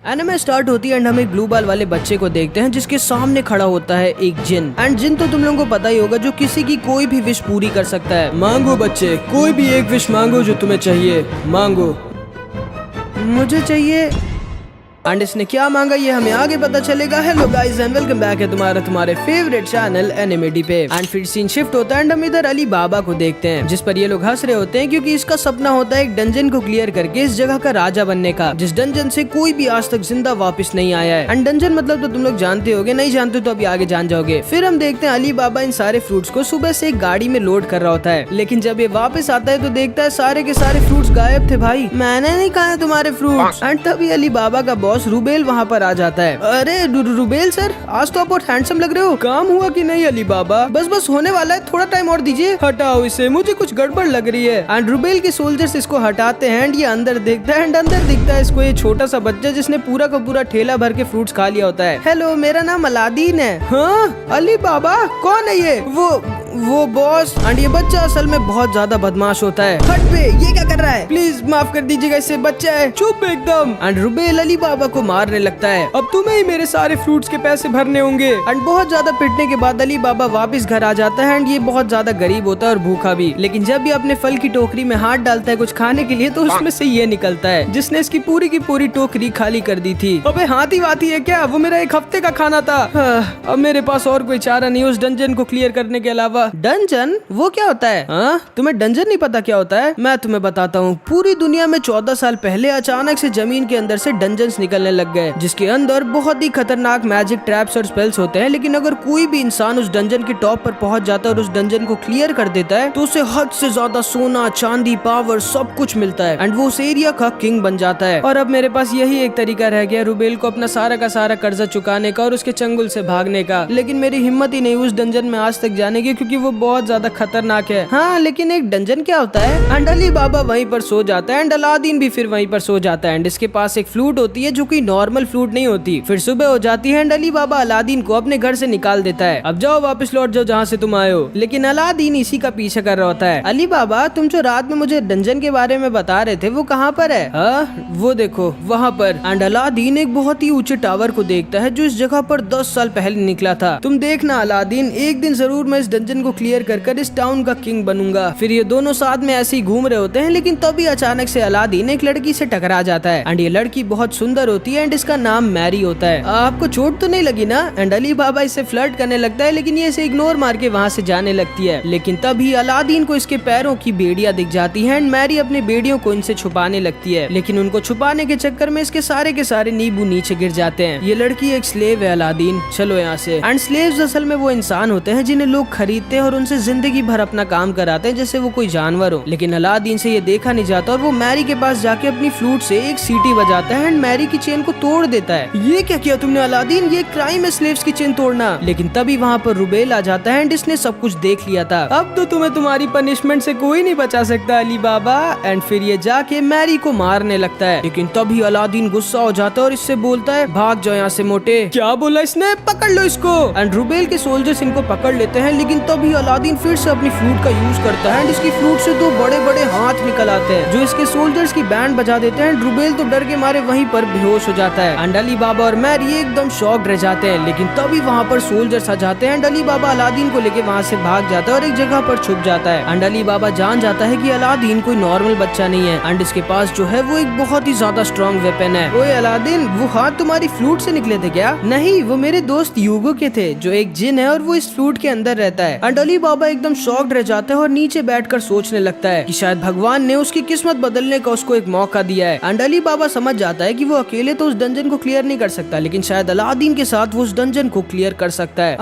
Anime start होती है and हम एक ब्लू बाल वाले बच्चे को देखते हैं जिसके सामने खड़ा होता है एक जिन। एंड जिन तो तुम लोगों को पता ही होगा जो किसी की कोई भी विश पूरी कर सकता है। मांगो बच्चे, कोई भी एक विश मांगो जो तुम्हें चाहिए, मांगो। मुझे चाहिए। एंड इसने क्या मांगा ये हमें आगे पता चलेगा। Hello guys and welcome back है तुम्हारे फेवरेट चैनल एनिमेडी पे। एंड फिर सीन शिफ्ट होता है एंड हम इधर अली बाबा को देखते हैं जिस पर ये लोग हंस रहे होते हैं क्योंकि इसका सपना होता है एक डंजन को क्लियर करके इस जगह का राजा बनने का, जिस डंजन से कोई भी आज तक जिंदा वापस नहीं आया है। एंड डंजन मतलब तो तुम लोग जानते होगे, नहीं जानते तो अभी आगे जान जाओगे। फिर हम देखते हैं अली बाबा इन सारे फ्रूट्स को सुबह से एक गाड़ी में लोड कर रहा होता है, लेकिन जब ये वापस आता है तो देखता है सारे के सारे फ्रूट्स गायब थे। भाई मैंने नहीं खाया तुम्हारे फ्रूट्स। एंड तभी अली बाबा का बॉस रूबेल वहाँ पर आ जाता है। अरे रूबेल सर, आज तो आप बहुत हैंडसम लग रहे हो। काम हुआ कि नहीं अली बाबा? बस होने वाला है, थोड़ा टाइम और दीजिए। हटाओ इसे, मुझे कुछ गड़बड़ लग रही है। एंड रूबेल के सोल्जर्स इसको हटाते हैं एंड ये अंदर देखता है एंड अंदर दिखता है इसको ये छोटा सा बच्चा जिसने पूरा का पूरा ठेला भर के फ्रूट्स खा लिया होता है। हेलो, मेरा नाम अलादीन है। हाँ अली बाबा, कौन है ये? वो बॉस। एंड ये बच्चा असल में बहुत ज्यादा बदमाश होता है। हट बे, ये क्या कर रहा है? प्लीज माफ कर दीजिएगा, इससे बच्चा है। चुप एकदम। एंड रूबेल अली बाबा को मारने लगता है। अब तुम्हें ही मेरे सारे फ्रूट्स के पैसे भरने होंगे। एंड बहुत ज्यादा पिटने के बाद अली बाबा वापस घर आ जाता है एंड ये बहुत ज्यादा गरीब होता है और भूखा भी। लेकिन जब ये अपने फल की टोकरी में हाथ डालता है कुछ खाने के लिए तो उसमें से ये निकलता है जिसने इसकी पूरी की पूरी टोकरी खाली कर दी थी। अबे हाथी वाथी है क्या? वो मेरा एक हफ्ते का खाना था। अब मेरे पास और कोई चारा नहीं उस डंजन को क्लियर करने के अलावा। डंजन वो क्या होता है? तुम्हें डंजन नहीं पता क्या होता है? मैं तुम्हें बताता हूँ। पूरी दुनिया में 14 साल पहले अचानक से जमीन के अंदर से डंजन्स निकलने लग गए जिसके अंदर बहुत ही खतरनाक मैजिक ट्रैप्स और स्पेल्स होते हैं। लेकिन अगर कोई भी इंसान उस डंजन के टॉप पर पहुंच जाता है और उस डंजन को क्लियर कर देता है तो उसे हद से ज्यादा सोना, चांदी, पावर सब कुछ मिलता है एंड वो उस एरिया का किंग बन जाता है। और अब मेरे पास यही एक तरीका रह गया रूबेल को अपना सारा का सारा कर्जा चुकाने का और उसके चंगुल से भागने का। लेकिन मेरी हिम्मत ही नहीं उस डंजन में आज तक जाने की क्योंकि वो बहुत ज्यादा खतरनाक है। हाँ लेकिन एक डंजन क्या होता है? एंड अली बाबा वहीं पर सो जाता है एंड अलादीन भी फिर वहीं पर सो जाता है एंड इसके पास एक फ्लूट होती है जो कोई नॉर्मल फ्लूट नहीं होती। फिर सुबह हो जाती है एंड अली बाबा अलादीन को अपने घर से निकाल देता है। अब जाओ वापस लौट जाओ जहाँ से तुम आए हो। लेकिन अलादीन इसी का पीछा कर रहा होता है। अली बाबा, तुम जो रात में मुझे डंजन के बारे में बता रहे थे वो कहाँ पर है? वो देखो वहाँ पर। एंड अलादीन एक बहुत ही ऊंचे टावर को देखता है जो इस जगह पर 10 साल पहले निकला था। तुम देखना अलादीन, एक दिन जरूर मैं इस डंजन को क्लियर कर इस टाउन का किंग बनूंगा। फिर ये दोनों साथ में ऐसे ही घूम रहे होते हैं लेकिन तभी अचानक से अलादीन एक लड़की से टकरा जाता है एंड ये लड़की बहुत सुंदर होती है एंड इसका नाम मैरी होता है। आपको चोट तो नहीं लगी ना? एंड अली बाबा इससे फ्लर्ट करने लगता है लेकिन ये इसे इग्नोर मार के वहाँ से जाने लगती है। लेकिन तभी अलादीन को इसके पैरों की बेड़ियां दिख जाती हैं एंड मैरी अपने बेड़ियों को इनसे छुपाने लगती है। लेकिन उनको छुपाने के चक्कर में इसके सारे नींबू नीचे गिर जाते हैं। ये लड़की एक स्लेव है अलादीन, चलो यहाँ से। एंड स्लेव्स असल में वो इंसान होते हैं जिन्हें लोग खरीदते हैं और उनसे जिंदगी भर अपना काम कराते हैं जैसे वो कोई जानवर हो। लेकिन अलादीन से ये देखा नहीं जाता और वो मैरी के पास जाके अपनी फ्लूट से एक सीटी बजाता है एंड मैरी की चेन को तोड़ देता है। ये क्या किया तुमने अलादीन? ये क्राइम है स्लेव्स की चेन तोड़ना। लेकिन तभी वहाँ पर रूबेल आ जाता है एंड इसने सब कुछ देख लिया था। अब तो तुम्हें तुम्हारी पनिशमेंट से कोई नहीं बचा सकता अली बाबा। एंड फिर ये जाके मैरी को मारने लगता है। लेकिन तभी अलादीन गुस्सा हो जाता है और इससे बोलता है भाग जाओ यहाँ से मोटे। क्या बोला इसने? पकड़ लो इसको। एंड रूबेल के सोल्जर्स इनको पकड़ लेते हैं लेकिन तभी अलादीन फिर से अपनी फ्लूट का यूज करता है एंड इसकी फ्लूट से दो बड़े बड़े हाथ निकल आते हैं जो इसके सोल्जर्स की बैंड बजा देते हैं। रूबेल तो डर के मारे वहीं पर बेहोश हो जाता है एंड अली बाबा और मैरी एकदम शॉक्ड रह जाते हैं। लेकिन तभी वहाँ पर सोल्जर्स आ जाते हैं एंड अली बाबा अलादीन को लेके वहाँ से भाग जाता है और एक जगह पर छुप जाता है। एंड अली बाबा जान जाता है कि अलादीन कोई नॉर्मल बच्चा नहीं है एंड इसके पास जो है वो एक बहुत ही ज्यादा स्ट्रॉन्ग वेपन है। ओए अलादीन, वो हाथ तुम्हारी फ्लूट से निकले थे क्या? नहीं, वो मेरे दोस्त यूगो के थे जो एक जिन है और वो इस फ्लूट के अंदर रहता है। एंड अली बाबा एकदम शॉक्ड रह जाता है और नीचे बैठकर सोचने लगता है कि शायद भगवान ने उसकी किस्मत बदलने का उसको एक मौका दिया है। एंड अली बाबा समझ जाता है कि वो अकेले तो उस डंजन को क्लियर नहीं कर सकता लेकिन शायद अलादीन के साथ वो उस डंजन को क्लियर कर सकता है।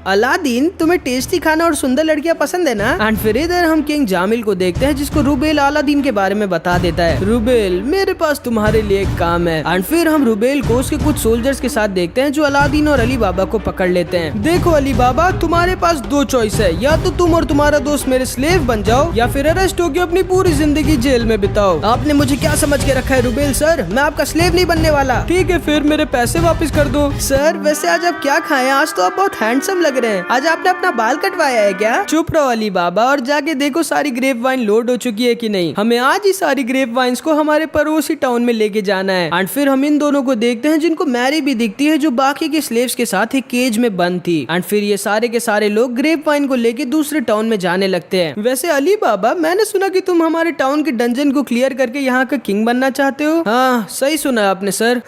अलादीन, तुम्हें टेस्टी खाना और सुंदर लड़कियां पसंद है ना? एंड फिर इधर हम किंग जामिल को देखते हैं जिसको रूबेल अलादीन के बारे में बता देता है। रूबेल, मेरे पास तुम्हारे लिए एक काम है। एंड फिर हम रूबेल को उसके कुछ सोल्जर्स के साथ देखते हैं जो अलादीन और अली बाबा को पकड़ लेते हैं। देखो अली बाबा, तुम्हारे पास दो चॉइस चॉइस है, या तो तुम और तुम्हारा दोस्त मेरे स्लेव बन जाओ या फिर अरेस्ट होकर अपनी पूरी जिंदगी जेल में बिताओ। आपने मुझे क्या समझ के रखा है रुबेल सर? मैं आपका स्लेव नहीं बनने वाला। ठीक है फिर मेरे पैसे वापस कर दो। सर वैसे आज आप क्या खाए? आज तो आप बहुत हैंडसम लग रहे हैं। आज आपने अपना बाल कटवाया है क्या? चुप रहो अली बाबा और जाके देखो सारी ग्रेप वाइन लोड हो चुकी है कि नहीं। हमें आज ही सारी ग्रेप वाइन्स को हमारे पड़ोसी टाउन में लेके जाना है। एंड फिर हम इन दोनों को देखते हैं जिनको मैरी भी दिखती है, जो बाकी के स्लेव्स के साथ एक केज में बंद थी। एंड फिर ये सारे के सारे लोग ग्रेप वाइन को लेके दूसरे टाउन में जाने लगते हैं। वैसे अली बाबा मैंने सुना कि तुम हमारे टाउन के डंजन को क्लियर करके यहाँ का किंग बनना चाहते हो। हाँ सही सुना आपने सर।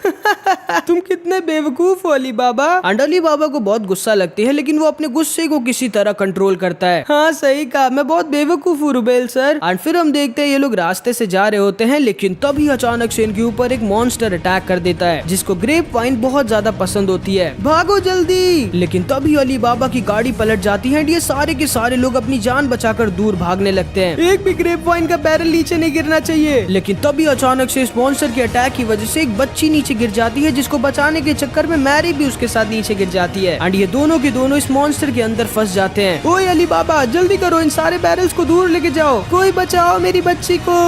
तुम कितने बेवकूफ हो अली बाबा। एंड अली बाबा को बहुत गुस्सा लगती है लेकिन वो अपने गुस्से को किसी तरह कंट्रोल करता है। हाँ सही कहा, मैं बहुत बेवकूफ हूँ रुबेल सर। एंड फिर हम देखते हैं ये लोग रास्ते से जा रहे होते हैं लेकिन तभी अचानक से इनके ऊपर एक मॉन्स्टर अटैक कर देता है जिसको ग्रेप वाइन बहुत ज्यादा पसंद होती है। भागो जल्दी। लेकिन तभी अली बाबा की गाड़ी पलट जाती है। ये सारे के सारे लोग अपनी जान बचाकर दूर भागने लगते हैं। एक भी ग्रेप वाइन का बैरल नीचे नहीं गिरना चाहिए। लेकिन तभी अचानक से इस मॉन्स्टर के अटैक की वजह से एक बच्ची नीचे गिर जाती है जिसको बचाने के चक्कर में मैरी भी उसके साथ नीचे गिर जाती है। एंड ये दोनों के दोनों इस मॉन्स्टर के अंदर फंस जाते हैं। ओए अली बाबा जल्दी करो, इन सारे बैरल्स को दूर लेके जाओ, कोई बचाओ मेरी बच्ची को।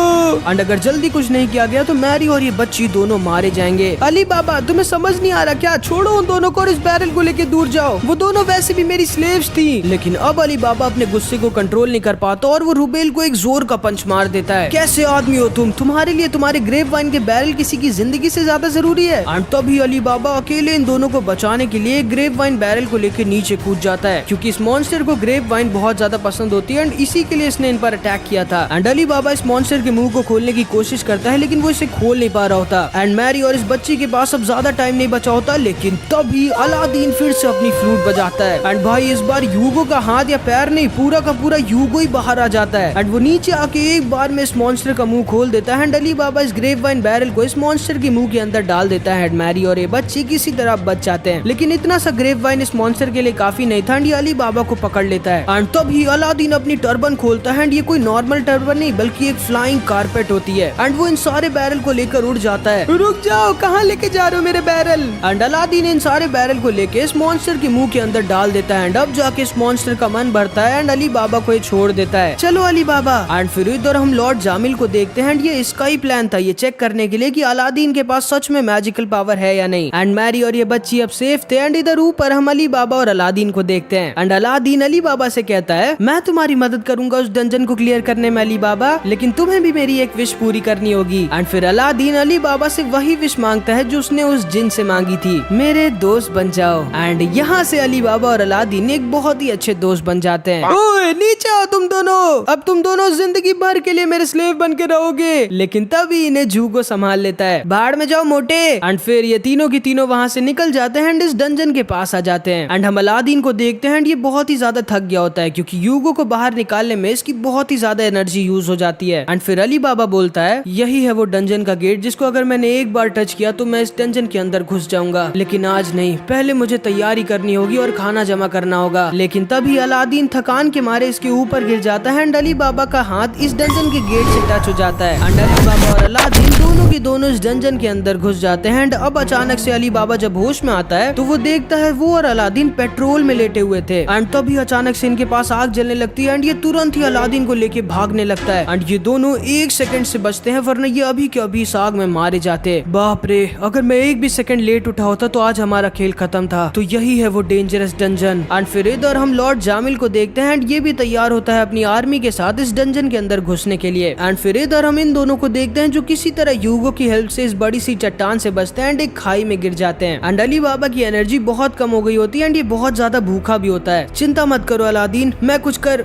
एंड अगर जल्दी कुछ नहीं किया गया तो मैरी और ये बच्ची दोनों मारे जाएंगे। अली बाबा तुम्हें समझ नहीं आ रहा क्या? छोड़ो उन दोनों को और इस बैरल को लेके दूर जाओ। वो दोनों वैसे भी मेरी स्लेव्स थी। लेकिन अब अली बाबा अपने गुस्से को कंट्रोल नहीं कर पाता और वो रुबेल को एक जोर का पंच मार देता है। कैसे आदमी हो तुम? तुम्हारे लिए तुम्हारे ग्रेप वाइन के बैरल किसी की जिंदगी से ज्यादा जरूरी है। एंड तभी अली बाबा अकेले इन दोनों को बचाने के लिए ग्रेप वाइन बैरल को लेकर नीचे कूद जाता है क्योंकि इस मॉन्स्टर को ग्रेप वाइन बहुत ज्यादा पसंद होती है एंड इसी के लिए इसने इन पर अटैक किया था। एंड अली बाबा इस मॉन्स्टर के मुंह को खोलने की कोशिश करता है लेकिन वो इसे खोल नहीं पा रहा होता। एंड मैरी और इस बच्ची के पास अब ज्यादा टाइम नहीं बचा होता लेकिन तभी अलादीन फिर से अपनी फ्लूट बजाता है। एंड भाई इस बार यूगो का हाथ या पैर नहीं, पूरा का पूरा यूगो ही बाहर आ जाता है। एंड वो नीचे आके एक बार में इस मॉन्स्टर का मुंह खोल देता है। एंड अली बाबा इस ग्रेप वाइन बैरल को इस मॉन्स्टर के मुंह के अंदर डाल देता है। मैरी और ये बच्ची किसी तरह बच जाते हैं लेकिन इतना सा ग्रेप वाइन इस मॉन्स्टर के लिए काफी नहीं था। एंड ये अली बाबा को पकड़ लेता है। एंड तभी अलादीन अपनी टर्बन खोलता है। एंड ये कोई नॉर्मल टर्बन नहीं बल्कि एक फ्लाइंग कारपेट होती है। एंड वो इन सारे बैरल को लेकर उड़ जाता है। रुक जाओ, कहाँ लेके जा रहे हो मेरे बैरल? एंड अलादीन इन सारे बैरल को लेके इस मॉन्स्टर के मुंह के अंदर डाल देता है। एंड अब जाके इस मॉन्स्टर का मन भरता है एंड अली बाबा को ये छोड़ देता है। चलो अली बाबा। एंड फिर इधर हम लॉर्ड जामिल को देखते हैं। ये इसका ही प्लान था ये चेक करने के लिए कि अलादीन के पास सच में मैजिकल पावर है या नहीं। एंड मैरी और ये बच्ची अब सेफ थे। एंड इधर ऊपर हम अली बाबा और अलादीन को देखते हैं। एंड अलादीन अली बाबा से कहता है मैं तुम्हारी मदद करूंगा उस डंजन को क्लियर करने में अली बाबा, लेकिन तुम्हें भी मेरी एक विश पूरी करनी होगी। एंड फिर अलादीन अली बाबा से वही विश मांगता है जो उसने उस जिन से मांगी थी, मेरे दोस्त बन जाओ। एंड यहाँ से अली बाबा और अलादीन एक बहुत ही अच्छे दोस्त बन जाते हैं। ओए नीचे आओ तुम दोनों, अब तुम दोनों जिंदगी भर के लिए मेरे स्लेव बन के रहोगे। लेकिन तभी इन्हें जू को संभाल लेता है। बाहर में जाओ मोटे। एंड फिर ये तीनों की तीनों वहाँ से निकल जाते हैं एंड इस डंजन के पास आ जाते हैं। एंड हम अलादीन को देखते हैं एंड ये बहुत ही ज्यादा थक गया होता है क्योंकि यूगो को बाहर निकालने में इसकी बहुत ही ज्यादा एनर्जी यूज हो जाती है। एंड फिर अली बाबा बोलता है यही है वो डंजन का गेट जिसको अगर मैंने एक बार टच किया तो मैं इस डंजन के अंदर घुस जाऊंगा, लेकिन आज नहीं, पहले मुझे तैयारी करनी होगी और खाना जमा करना होगा। लेकिन तभी अलादीन थकान के मारे इसके ऊपर गिर जाता है एंड अली बाबा का हाथ इस डंजन के गेट से टच हो जाता है। एंड अली बाबा और अलादीन दोनों के दोनों इस डंजन के अंदर घुस जाते हैं। एंड अब अचानक से अली बाबा जब होश में आता है तो वो देखता है वो और अलादीन पेट्रोल में लेटे हुए थे। एंड तभी अचानक से इनके पास आग जलने लगती है एंड ये तुरंत ही अलादीन को लेके भागने लगता है। एंड ये दोनों एक सेकंड से बचते हैं वरना ये अभी के अभी इस आग में मारे जाते। बाप रे, अगर मैं एक भी सेकंड लेट उठा होता तो आज हमारा खेल खत्म था। तो यही है वो डेंजरस डंजन। एंड फिर इधर हम लॉर्ड जामिल को देखते हैं एंड ये भी तैयार होता है अपनी आर्मी के साथ इस डंजन के अंदर घुसने के लिए। एंड फिर इधर हम इन दोनों को देखते हैं जो किसी तरह यूगो की हेल्प से इस बड़ी सी चट्टान से बचते हैं एंड एक खाई में गिर जाते हैं। एंड अली बाबा की एनर्जी बहुत कम हो गई होती है एंड ये बहुत ज्यादा भूखा भी होता है। चिंता मत करो अलादीन, मैं कुछ कर।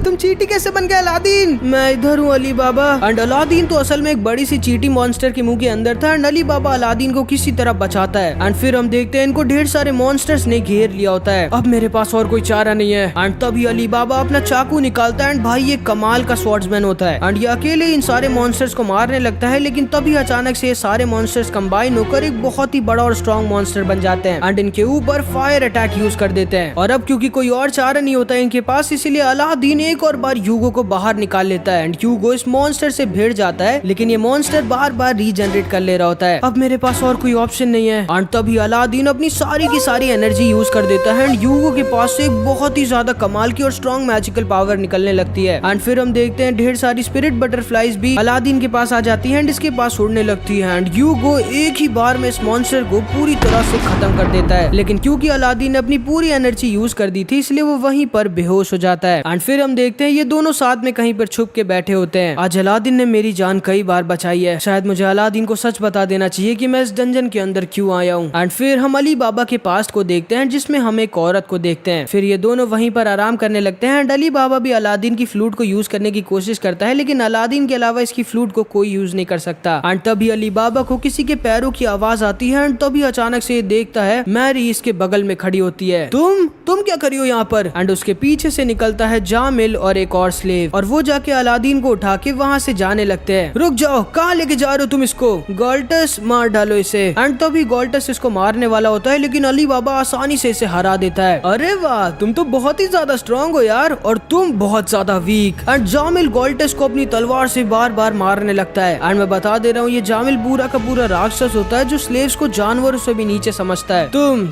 तुम चींटी कैसे बन गए अलादीन? मैं इधर हूँ अली बाबा। एंड अलादीन तो असल में एक बड़ी सी चींटी मॉन्स्टर के मुंह के अंदर था एंड अली बाबा अलादीन को किसी तरह बचाता है। एंड फिर हम देखते हैं इनको ढेर सारे मॉन्स्टर्स ने घेर लिया होता है। अब मेरे पास और कोई चारा नहीं है। एंड तभी अली बाबा अपना चाकू निकालता है एंड भाई ये कमाल का स्वॉर्ड्समैन होता है एंड ये अकेले इन सारे मॉन्स्टर्स को मारने लगता है। लेकिन तभी अचानक से ये सारे मॉन्स्टर्स कंबाइन होकर एक बहुत ही बड़ा और स्ट्रॉन्ग मॉन्स्टर बन जाते हैं एंड इनके ऊपर फायर अटैक यूज कर देते हैं। और अब क्योंकि कोई और चारा नहीं होता है इनके पास, इसीलिए अलादीन एक और बार यूगो को बाहर निकाल लेता है एंड यूगो इस मॉन्स्टर से भिड़ जाता है, लेकिन ये मॉन्स्टर बार बार रीजनरेट कर ले रहा होता है। अब मेरे पास और कोई ऑप्शन नहीं है एंड तभी अलादीन अपनी सारी की सारी एनर्जी यूज कर देता है एंड यूगो के पास से एक बहुत ही ज्यादा कमाल की और स्ट्रॉन्ग मैजिकल पावर निकलने लगती है। एंड फिर हम देखते हैं ढेर सारी स्पिरिट बटरफ्लाईज भी अलादीन के पास आ जाती है एंड इसके पास उड़ने लगती है एंड यूगो एक ही बार में इस मॉन्स्टर को पूरी तरह से खत्म कर देता है, लेकिन क्योंकि अलादीन ने अपनी पूरी एनर्जी यूज कर दी थी इसलिए वो वहीं पर बेहोश हो जाता है। एंड फिर हम देखते हैं ये दोनों साथ में कहीं पर छुप के बैठे होते हैं। आज अलादीन ने मेरी जान कई बार बचाई है, शायद मुझे अलादीन को सच बता देना चाहिए कि मैं इस डंजन के अंदर क्यों आया हूँ। एंड फिर हम अली बाबा के पास्ट को देखते हैं जिसमें हम एक औरत को देखते हैं। फिर ये दोनों वहीं पर आराम करने लगते हैं एंड अली बाबा भी अलादीन की फ्लूट को यूज करने की कोशिश करता है, लेकिन अलादीन के अलावा इसकी फ्लूट को कोई यूज नहीं कर सकता। एंड तभी अली बाबा को किसी के पैरों की आवाज आती है एंड तभी अचानक से ये देखता है मैरी इसके बगल में खड़ी होती है। तुम क्या करी हो यहाँ पर? एंड उसके पीछे से निकलता है जामिल और एक और स्लेव और वो जाके अलादीन को उठा के वहाँ से जाने लगते हैं। रुक जाओ, कहाँ लेके जा रहे हो तुम इसको? गोल्टस, मार डालो इसे। एंड तभी गोल्टस इसको मारने वाला होता है, लेकिन अली बाबा आसानी से इसे हरा देता है। अरे वाह, तुम तो बहुत ही ज्यादा स्ट्रॉन्ग हो यार और तुम बहुत ज्यादा वीक। एंड जामिल गोल्टस को अपनी तलवार से बार बार मारने लगता है। एंड मैं बता दे रहा हूँ ये जामिल पूरा का पूरा राक्षस होता है जो स्लेव्स को जानवरों से भी नीचे समझता है।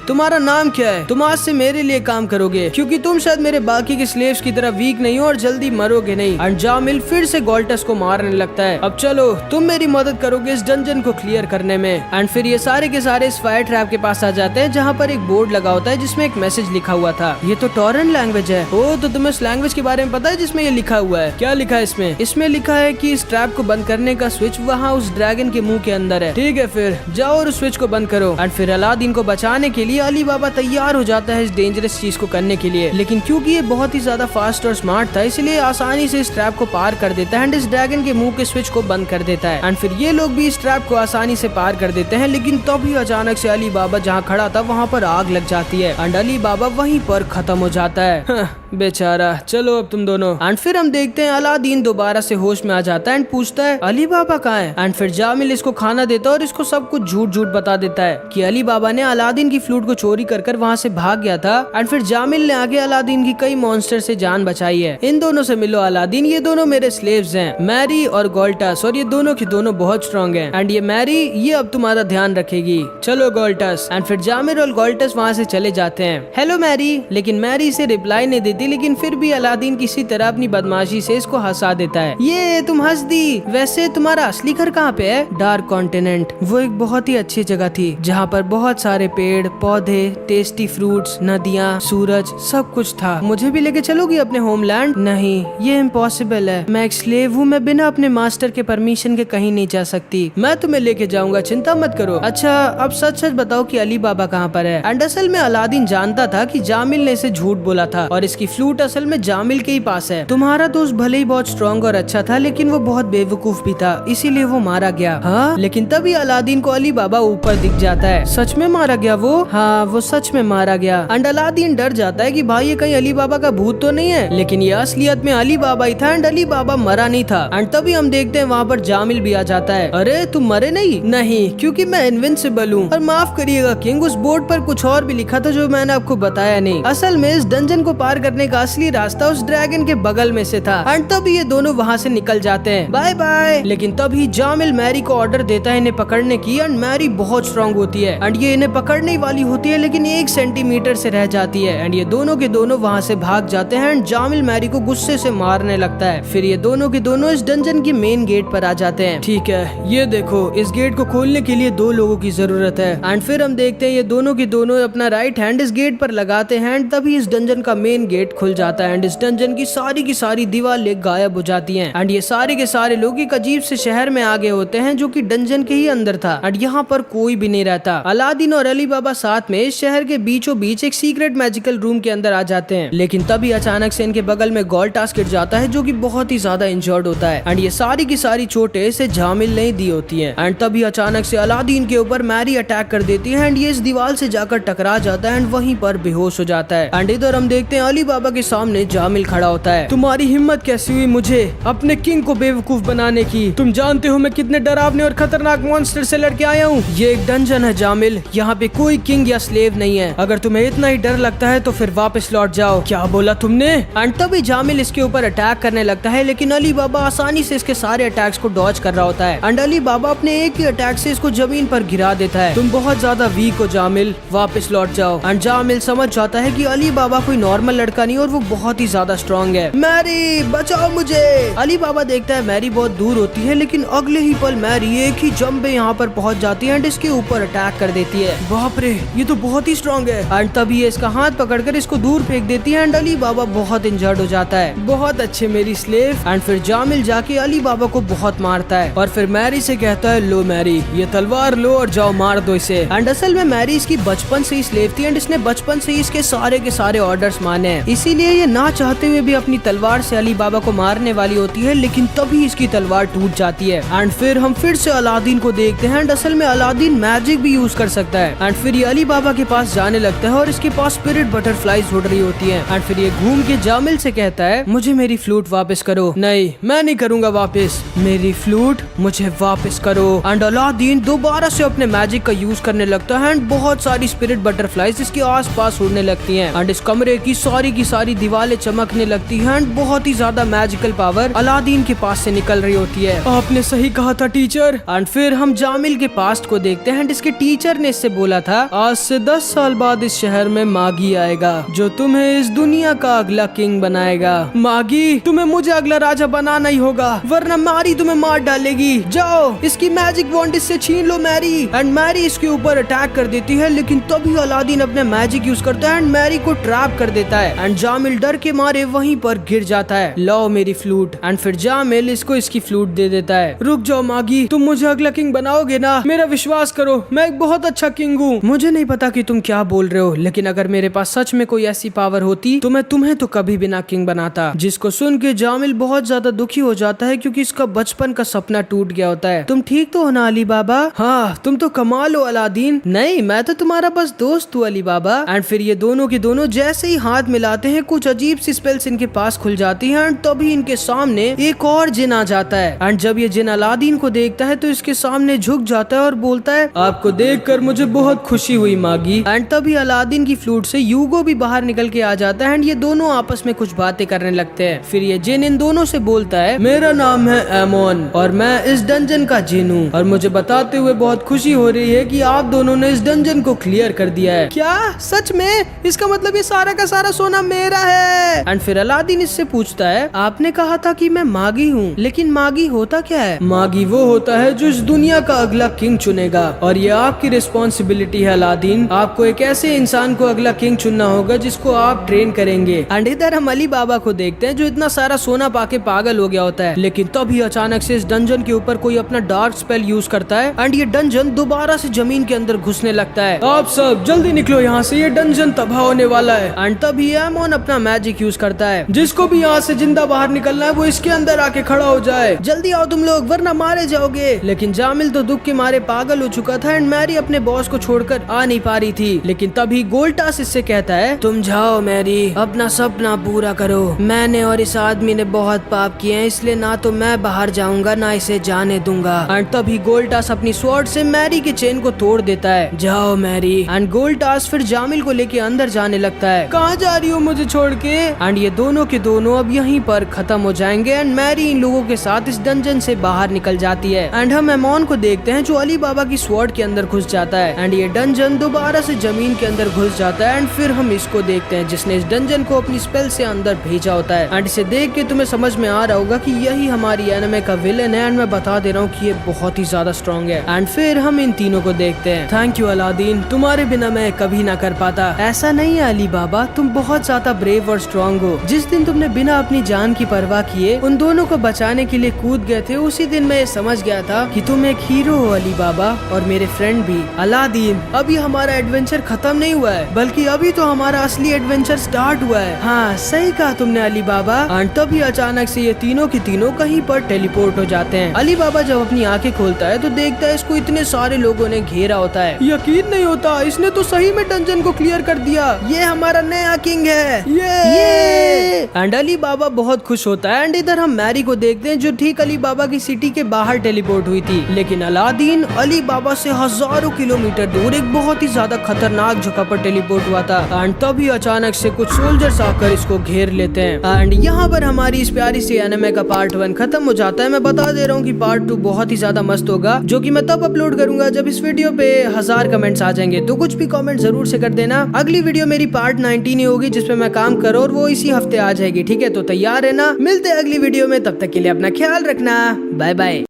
तुम्हारा नाम क्या है? तुम आज से मेरे लिए काम करोगे क्योंकि तुम शायद मेरे बाकी के स्लेव्स की तरह वीक नहीं हो और जल्दी मरोगे नहीं। एंड जामिल फिर से गोल्टस को मारने लगता है। अब चलो तुम मेरी मदद करोगे इस डंजन को क्लियर करने में। एंड फिर ये सारे के सारे इस फायर ट्रैप के पास आ जाते हैं जहाँ पर एक बोर्ड लगा होता है जिसमें एक मैसेज लिखा हुआ था। ये तो टॉरेंट लैंग्वेज है। ओ, तो तुम्हें इस लैंग्वेज के बारे में पता है जिसमें ये लिखा हुआ है? क्या लिखा है इसमें? इसमें लिखा है कि इस ट्रैप को बंद करने का स्विच वहाँ उस ड्रैगन के मुंह के अंदर है। ठीक है, फिर जाओ और उस स्विच को बंद करो। एंड फिर अलादीन को बचाने के लिए अली बाबा तैयार हो जाता है इस डेंजरस चीज को करने के लिए, लेकिन क्योंकि ये बहुत ही ज्यादा फास्ट और स्मार्ट था इसलिए आसानी से इस ट्रैप को पार कर देता है एंड इस ड्रैगन के मुंह के स्विच को बंद कर देता है। एंड फिर ये लोग भी इस ट्रैप को आसानी से पार कर देते हैं, लेकिन तभी अचानक से अली बाबा जहाँ खड़ा था वहाँ पर आग लग जाती है एंड अली बाबा वहीं पर खत्म हो जाता है। बेचारा, चलो अब तुम दोनों। एंड फिर हम देखते हैं अलादीन दोबारा से होश में आ जाता है एंड पूछता है अली बाबा कहाँ है? एंड फिर जामिल इसको खाना देता है और इसको सब कुछ झूठ झूठ बता देता है कि अली बाबा ने अलादीन की फ्लूट को चोरी कर वहाँ से भाग गया था। एंड फिर जामिल ने आगे अलादीन की कई मॉन्स्टर से जान बचाई है। इन दोनों से मिलो अलादीन, ये दोनों मेरे स्लेव्स हैं, मैरी और गोल्टस, और ये दोनों के दोनों बहुत स्ट्रॉन्ग हैं। एंड ये मैरी ये अब तुम्हारा ध्यान रखेगी। चलो गोल्टस। एंड फिर जामिल और गोल्टस वहाँ से चले जाते हैं। Hello Mary. लेकिन मैरी इसे रिप्लाई नहीं देती, लेकिन फिर भी अलादीन किसी तरह अपनी बदमाशी से इसको हंसा देता है। ये तुम हंस दी। वैसे तुम्हारा असली घर कहाँ पे है? Dark continent. वो एक बहुत ही अच्छी जगह थी जहाँ पर बहुत सारे पेड़ पौधे, टेस्टी फ्रूट्स, नदियाँ, सूरज, सब कुछ था। मुझे भी लेके चलोगी अपने होमलैंड? नहीं, ये इम्पॉसिबल है। मैं एक स्लेव हूँ, मैं बिना अपने मास्टर के परमिशन के कहीं नहीं जा सकती। मैं तुम्हें लेके जाऊंगा, चिंता मत करो। अच्छा, अब सच सच बताओ कि अली बाबा कहाँ पर है? एंड असल में अलादीन जानता था कि जामिल ने इसे झूठ बोला था और इसकी फ्लूट असल में जामिल के ही पास है। तुम्हारा दोस्त भले ही बहुत स्ट्रॉन्ग और अच्छा था, लेकिन वो बहुत बेवकूफ भी था, इसीलिए वो मारा गया। हाँ, लेकिन तभी अलादीन को अली बाबा ऊपर दिख जाता है। सच में मारा गया वो? हाँ, वो सच में मारा गया। एंड अलादीन डर जाता है कि भाई ये कहीं अली बाबा का भूत तो नहीं है, लेकिन ये असलियत में अली बाबा ही था एंड अली बाबा मरा नहीं था। एंड तभी हम देखते हैं वहाँ पर जामिल भी आ जाता है। अरे तुम मरे नहीं? नहीं, क्योंकि मैं इनविंसिबल हूँ। और माफ करिएगा किंग, उस बोर्ड पर कुछ और भी लिखा था जो मैंने आपको बताया नहीं। असल में इस डंजन को पार करने का असली रास्ता उस ड्रैगन के बगल में से था। एंड तभी ये दोनों वहाँ से निकल जाते हैं। Bye bye. लेकिन तभी जामिल मैरी को ऑर्डर देता है इन्हें पकड़ने की। एंड मैरी बहुत स्ट्रॉन्ग होती है एंड ये इन्हें पकड़ने वाली होती है, लेकिन 1 सेंटीमीटर से रह जाती है। एंड ये दोनों के दोनों वहाँ से भाग जाते हैं एंड जामिल मैरी को गुस्से से मारने लगता है। फिर ये दोनों के दोनों इस डंजन के मेन गेट पर आ जाते हैं। ठीक है, ये देखो, इस गेट को खोलने के लिए 2 लोगों की जरूरत है। एंड फिर हम देखते हैं ये दोनों के दोनों अपना राइट हैंड इस गेट पर लगाते हैं एंड तभी इस डंजन का मेन गेट खुल जाता है एंड इस डंजन की सारी दीवारें गायब हो जाती हैं। एंड ये सारे के सारे लोग एक अजीब से शहर में आगे होते हैं जो कि डंजन के ही अंदर था एंड यहाँ पर कोई भी नहीं रहता। अलादीन और अली बाबा साथ में इस शहर के बीचों बीच एक सीक्रेट मैजिकल रूम के अंदर आ जाते हैं, लेकिन तभी अचानक से इनके बगल में गोल्टस गिर जाता है जो कि बहुत ही ज्यादा इंजर्ड होता है एंड ये सारी की सारी चोटें इसे जामिल नहीं दी होती हैं। एंड तभी अचानक से अलादीन के ऊपर मैरी अटैक कर देती है एंड ये इस दीवार से जाकर टकरा जाता है एंड वहीं पर बेहोश हो जाता है। एंड इधर हम देखते हैं अली बाबा के सामने जामिल खड़ा होता है। तुम्हारी हिम्मत कैसी हुई मुझे अपने किंग को बेवकूफ बनाने की? तुम जानते हो मैं कितने डरावने और खतरनाक मॉन्स्टर से लड़के आया हूँ। ये एक डंजन है जामिल, यहाँ पे कोई किंग या स्लेव नहीं है। अगर तुम्हें इतना ही डर लगता है तो फिर वापस लौट जाओ। क्या बोला तुमने? एंड तभी जामिल इसके ऊपर अटैक करने लगता है, लेकिन अली बाबा आसानी से इसके सारे अटैक्स को डॉज कर रहा होता है। एंड अली बाबा अपने एक ही अटैक से इसको जमीन पर गिरा देता है। तुम बहुत ज्यादा वीक हो जामिल, वापस लौट जाओ। एंड जामिल समझ जाता है कि अली बाबा कोई नॉर्मल लड़का नहीं और वो बहुत ही ज्यादा स्ट्रॉन्ग है। मैरी बचाओ मुझे। अली बाबा देखता है मैरी बहुत दूर होती है, लेकिन अगले ही पल मैरी एक ही जंप में यहाँ पर पहुँच जाती है एंड इसके ऊपर अटैक कर देती है। बाप रे, ये तो बहुत ही स्ट्रॉन्ग है। एंड तभी ये इसका हाथ पकड़कर इसको दूर फेंक देती है एंड अली बाबा बहुत इंजर्ड हो जाता है। बहुत अच्छे मेरी स्लेव। एंड फिर जामिल जाके अली बाबा को बहुत मारता है और फिर मैरी से कहता है, लो मैरी ये तलवार लो और जाओ मार दो इसे। एंड असल में मैरी इसकी बचपन से ही स्लेव थी एंड इसने बचपन से ही इसके सारे के सारे ऑर्डर्स माने हैं, इसीलिए ये ना चाहते हुए भी अपनी तलवार से अली बाबा को मारने वाली होती है, लेकिन तभी इसकी तलवार टूट जाती है। एंड फिर हम फिर से अलादीन को देखते हैं एंड असल में अलादीन मैजिक भी यूज कर सकता है। एंड फिर ये अली बाबा के पास जाने लगता है और इसके पास स्पिरिट बटरफ्लाईज उड़ रही होती है। एंड फिर ये घूम के जामिल से कहता है, मुझे मेरी फ्लूट वापस करो। नहीं, मैं नहीं करूंगा वापस, मेरी फ्लूट मुझे वापस करो। एंड अलादीन दोबारा से अपने मैजिक का यूज करने लगता है एंड बहुत सारी स्पिरिट बटरफ्लाईज इसके आसपास उड़ने लगती हैं एंड इस कमरे की सारी दीवारें चमकने लगती हैं एंड बहुत ही ज्यादा मैजिकल पावर अलादीन के पास से निकल रही होती है। आपने सही कहा था टीचर। एंड फिर हम जामिल के पास्ट को देखते हैं एंड इसके टीचर ने इससे बोला था, आज से 10 साल बाद इस शहर में मागी आएगा जो तुम्हें इस दुनिया का अगला किंग बनाएगा। मागी, तुम्हें मुझे अगला राजा बनाना ही होगा वरना मारी तुम्हें मार डालेगी। जाओ इसकी मैजिक वॉन्ड इससे छीन लो मैरी। एंड मैरी इसके ऊपर अटैक कर देती है, लेकिन तभी अलादीन अपने मैजिक यूज करता है एंड मैरी को ट्रैप कर देता है एंड जामिल डर के मारे वहीं पर गिर जाता है। लो मेरी फ्लूट। एंड फिर जामिल इसको इसकी फ्लूट दे देता है। रुक जाओ मागी, तुम मुझे अगला किंग बनाओगे ना? मेरा विश्वास करो, मैं एक बहुत अच्छा किंग हूँ। मुझे नहीं पता कि तुम क्या बोल रहे हो, लेकिन अगर मेरे पास सच में कोई ऐसी पावर होती तो मैं तुम्हें तो कभी भी ना किंग बनाता। जिसको सुन के जामिल बहुत ज्यादा दुखी हो जाता है क्योंकि इसका बचपन का सपना टूट गया होता है। तुम ठीक तो हो ना अली बाबा? हाँ, तुम तो कमाल हो अलादीन। नहीं, मैं तो तुम्हारा बस दोस्त हूँ अली बाबा। एंड फिर ये दोनों के दोनों जैसे ही हाथ मिलाते हैं कुछ अजीब सी स्पेल्स इनके पास खुल जाती हैं एंड तभी इनके सामने एक और जिन आ जाता है। एंड जब ये जिन अलादीन को देखता है तो इसके सामने झुक जाता है और बोलता है, आपको देखकर मुझे बहुत खुशी हुई मागी। एंड तभी अलादीन की फ्लूट से यूगो भी बाहर निकल के आ जाता है एंड ये दोनों आपस में कुछ बातें करने लगते हैं। फिर ये जिन इन दोनों से बोलता है, मेरा नाम है एमोन और मैं इस डंजन का जिन हूँ और मुझे बताते हुए बहुत खुशी हो रही है कि आप दोनों ने इस डंजन को क्लियर कर दिया है। क्या सच में? इसका मतलब ये सारा का सारा सोना मेरा है। एंड फिर अलादीन इससे पूछता है, आपने कहा था कि मैं मागी हूँ, लेकिन मागी होता क्या है? मागी वो होता है जो इस दुनिया का अगला किंग चुनेगा और ये आपकी रिस्पॉन्सिबिलिटी है अलादीन। आपको एक ऐसे इंसान को अगला किंग चुनना होगा जिसको आप ट्रेन करेंगे। एंड इधर हम अली बाबा को देखते हैं जो इतना सारा सोना पाके पागल हो गया होता है, लेकिन तभी अचानक से इस डंजन के ऊपर कोई अपना डार्क स्पेल यूज करता है एंड ये डंजन दोबारा से जमीन के अंदर घुसने लगता है। आप सब जल्दी निकलो यहाँ से, ये डंजन तबाह होने वाला है। एंड तभी एमोन अपना मैजिक यूज करता है, जिसको भी यहाँ से जिंदा बाहर निकलना है वो इसके अंदर आके खड़ा हो जाए। जल्दी आओ तुम लोग वरना मारे जाओगे। लेकिन जामिल तो दुख के मारे पागल हो चुका था एंड मैरी अपने बॉस को छोड़कर आ नहीं पा रही थी। लेकिन तभी गोल्टास इससे कहता है, तुम जाओ मैरी, अपना सपना पूरा करो। मैंने और इस आदमी ने बहुत पाप किए हैं, इसलिए ना तो मैं बाहर जाऊंगा ना इसे जाने दूंगा। एंड तभी गोल्टास अपनी स्वॉर्ड से मैरी के चेन को तोड़ देता है। जाओ मैरी। एंड गोल्टास फिर जामिल को लेके अंदर जाने लगता है। कहाँ जा रही हो मुझे छोड़ के? एंड ये दोनों के दोनों अब यहीं पर खत्म हो जाएंगे एंड मैरी इन लोगों के साथ इस डंजन से बाहर निकल जाती है। एंड हम एमोन को देखते हैं जो अली बाबा की स्वॉर्ड के अंदर घुस जाता है एंड ये डंजन दोबारा से जमीन के अंदर घुस जाता है। एंड फिर हम इसको देखते हैं जिसने इस डंजन को अपनी स्पेल से अंदर भेजा होता है। एंड इसे देख के तुम्हें समझ में आ रहा होगा कि यही हमारी एनिमे का विलेन है एंड मैं बता दे रहा हूँ कि ये बहुत ही ज्यादा स्ट्रॉन्ग है। एंड फिर हम इन तीनों को देखते हैं। थैंक यू अलादीन, तुम्हारे बिना मैं कभी ना कर पाता। ऐसा नहीं है अली बाबा, तुम बहुत ज्यादा ब्रेव और स्ट्रॉन्ग हो। जिस दिन तुमने बिना अपनी जान की परवाह किए उन दोनों को बचाने के लिए कूद गए थे, उसी दिन मैं समझ गया था कि तुम एक हीरो हो अली बाबा, और मेरे फ्रेंड भी। अलादीन, अभी हमारा एडवेंचर खत्म नहीं हुआ है, बल्कि अभी तो हमारा असली एडवेंचर स्टार्ट हुआ है। हाँ, सही कहा तुमने अली बाबा। और तभी अचानक से ये तीनों के तीनों कहीं पर टेलीपोर्ट हो जाते हैं। अली बाबा जब अपनी आंखें खोलता है तो देखता है इसको इतने सारे लोगों ने घेरा होता है। यकीन नहीं होता, इसने तो सही में डंजन को क्लियर कर दिया। ये हमारा नया किंग है। ये एंड अली बाबा बहुत खुश होता है। एंड इधर हम मैरी को देखते हैं जो ठीक अली बाबा की सिटी के बाहर टेलीपोर्ट हुई थी। लेकिन अलादीन अली बाबा से हजारों किलोमीटर दूर एक बहुत ही ज्यादा खतरनाक जगह पर टेलीपोर्ट हुआ था एंड तभी अचानक से कुछ सोल्जर्स आकर इसको घेर लेते हैं एंड यहाँ पर हमारी इस प्यारी सी एनिमे का पार्ट 1 खत्म हो जाता है। मैं बता दे रहा हूँ कि पार्ट 2 बहुत ही ज्यादा मस्त होगा, जो कि मैं तब अपलोड करूंगा जब इस वीडियो पे 1000 कमेंट्स आ जाएंगे। तो कुछ भी कमेंट जरूर से कर देना। अगली वीडियो मेरी पार्ट 19 ही होगी जिसपे मैं काम करूँ और वो इसी हफ्ते आ जाएगी। ठीक है, तो तैयार है ना? मिलते हैं अगली वीडियो में, तब तक के लिए अपना ख्याल रखना। Bye bye.